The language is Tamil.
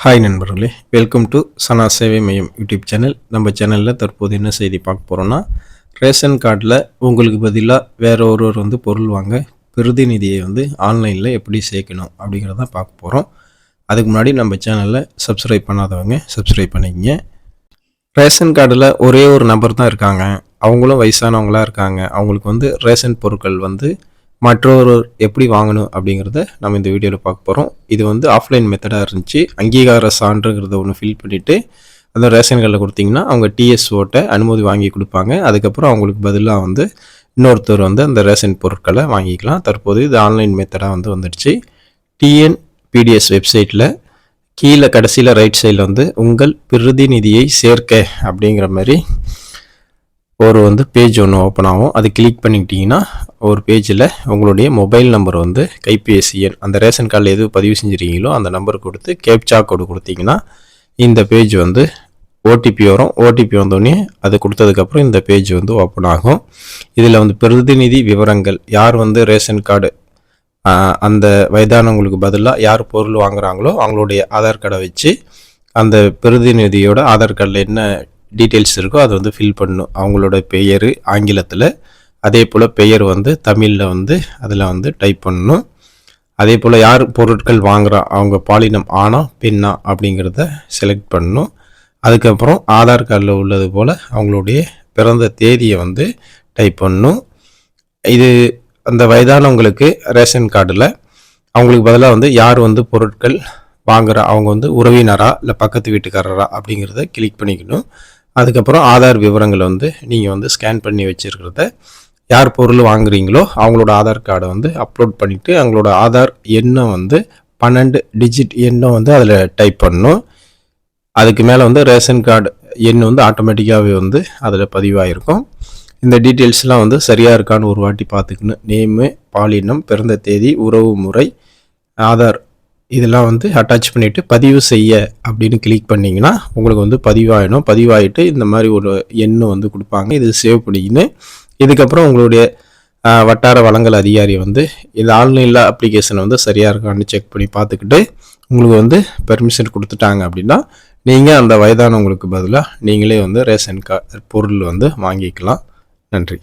ஹாய் நண்பர்களே, வெல்கம் டு சனா சேவை மையம் யூடியூப் சேனல். நம்ம சேனலில் தற்போது என்ன செய்தி பார்க்க போகிறோன்னா, ரேஷன் கார்டில் உங்களுக்கு பதிலாக வேறு ஒருவர் பொருள் வாங்க பிரதிநிதியை ஆன்லைனில் எப்படி சேர்க்கணும் அப்படிங்கிறத பார்க்க போகிறோம். அதுக்கு முன்னாடி நம்ம சேனலில் சப்ஸ்கிரைப் பண்ணாதவங்க சப்ஸ்கிரைப் பண்ணிக்கங்க. ரேஷன் கார்டில் ஒரே ஒரு நபர் தான் இருக்காங்க, அவங்களும் வயசானவங்களாக இருக்காங்க. அவங்களுக்கு ரேஷன் பொருட்கள் மற்றொரு எப்படி வாங்கணும் அப்படிங்கிறத நம்ம இந்த வீடியோவில் பார்க்க போகிறோம். இது ஆஃப்லைன் மெத்தடாக இருந்துச்சு. அங்கீகார சான்றுங்கிறத ஒன்று ஃபில் பண்ணிவிட்டு அந்த ரேஷன் கார்டில் கொடுத்திங்கன்னா அவங்க டிஎஸ்ஓட்ட அனுமதி வாங்கி கொடுப்பாங்க. அதுக்கப்புறம் அவங்களுக்கு பதிலாக இன்னொருத்தர் அந்த ரேஷன் பொருட்களை வாங்கிக்கலாம். தற்போது இது ஆன்லைன் மெத்தடாக வந்துடுச்சு. டிஎன்பிடிஎஸ் வெப்சைட்டில் கீழே கடைசியில் ரைட் சைடில் உங்கள் பிரதிநிதியை சேர்க்க அப்படிங்கிற மாதிரி ஒரு பேஜ் ஒன்று ஓப்பன் ஆகும். அது கிளிக் பண்ணிக்கிட்டிங்கன்னா ஒரு பேஜில் உங்களுடைய மொபைல் நம்பர் கைபேசி எண் அந்த ரேஷன் கார்டில் எது பதிவு செஞ்சுருக்கீங்களோ அந்த நம்பர் கொடுத்து கேப்சா கோடு கொடுத்தீங்கன்னா இந்த பேஜ் ஓடிபி வரும். ஓடிபி வந்தோடனே அது கொடுத்ததுக்கப்புறம் இந்த பேஜ் ஓப்பன் ஆகும். இதில் பிரதிநிதி விவரங்கள், யார் ரேஷன் கார்டு அந்த வயதானவங்களுக்கு பதிலாக யார் பொருள் வாங்குகிறாங்களோ அவங்களுடைய ஆதார் கார்டை வச்சு அந்த பிரதிநிதியோட ஆதார் கார்டில் என்ன டீட்டெயில்ஸ் இருக்கோ அதை ஃபில் பண்ணணும். அவங்களோட பெயர் ஆங்கிலத்தில், அதே போல் பெயர் தமிழில் அதில் டைப் பண்ணணும். அதே போல் யார் பொருட்கள் வாங்குகிறா, அவங்க பாலினம் ஆணா பெண்ணா அப்படிங்கிறத செலக்ட் பண்ணணும். அதுக்கப்புறம் ஆதார் கார்டில் உள்ளது போல் அவங்களுடைய பிறந்த தேதியை டைப் பண்ணணும். இது அந்த வயதானவங்களுக்கு ரேஷன் கார்டில் அவங்களுக்கு பதிலாக யார் பொருட்கள் வாங்குகிறா, அவங்க உறவினரா இல்லை பக்கத்து வீட்டுக்காரரா அப்படிங்கிறத கிளிக் பண்ணிக்கணும். அதுக்கப்புறம் ஆதார் விவரங்களை நீங்கள் ஸ்கேன் பண்ணி வச்சுருக்கிறத யார் பொருள் வாங்குறீங்களோ அவங்களோட ஆதார் கார்டை அப்லோட் பண்ணிவிட்டு அவங்களோட ஆதார் எண்ணை 12 டிஜிட் எண்ணை அதில் டைப் பண்ணணும். அதுக்கு மேலே ரேஷன் கார்டு எண் ஆட்டோமேட்டிக்காகவே அதில் பதிவாகிருக்கும். இந்த டீட்டெயில்ஸ்லாம் சரியாக இருக்கான்னு ஒரு வாட்டி பார்த்துக்கணும். நேமு, பாலினம், பிறந்த தேதி, உறவு முறை, ஆதார் இதெல்லாம் அட்டாச் பண்ணிவிட்டு பதிவு செய்ய அப்படின்னு கிளிக் பண்ணிங்கன்னா உங்களுக்கு பதிவாகிடும். பதிவாகிட்டு இந்த மாதிரி ஒரு எண்ணு கொடுப்பாங்க. இது சேவ் பண்ணிக்கின்னு இதுக்கப்புறம் உங்களுடைய வட்டார வழங்கல் அதிகாரி இந்த ஆன்லைனில் அப்ளிகேஷனை சரியாக இருக்கான்னு செக் பண்ணி பார்த்துக்கிட்டு உங்களுக்கு பெர்மிஷன் கொடுத்துட்டாங்க அப்படின்னா நீங்கள் அந்த வயதானவங்களுக்கு பதிலாக நீங்களே ரேஷன் கார்டு பொருள் வாங்கிக்கலாம். நன்றி.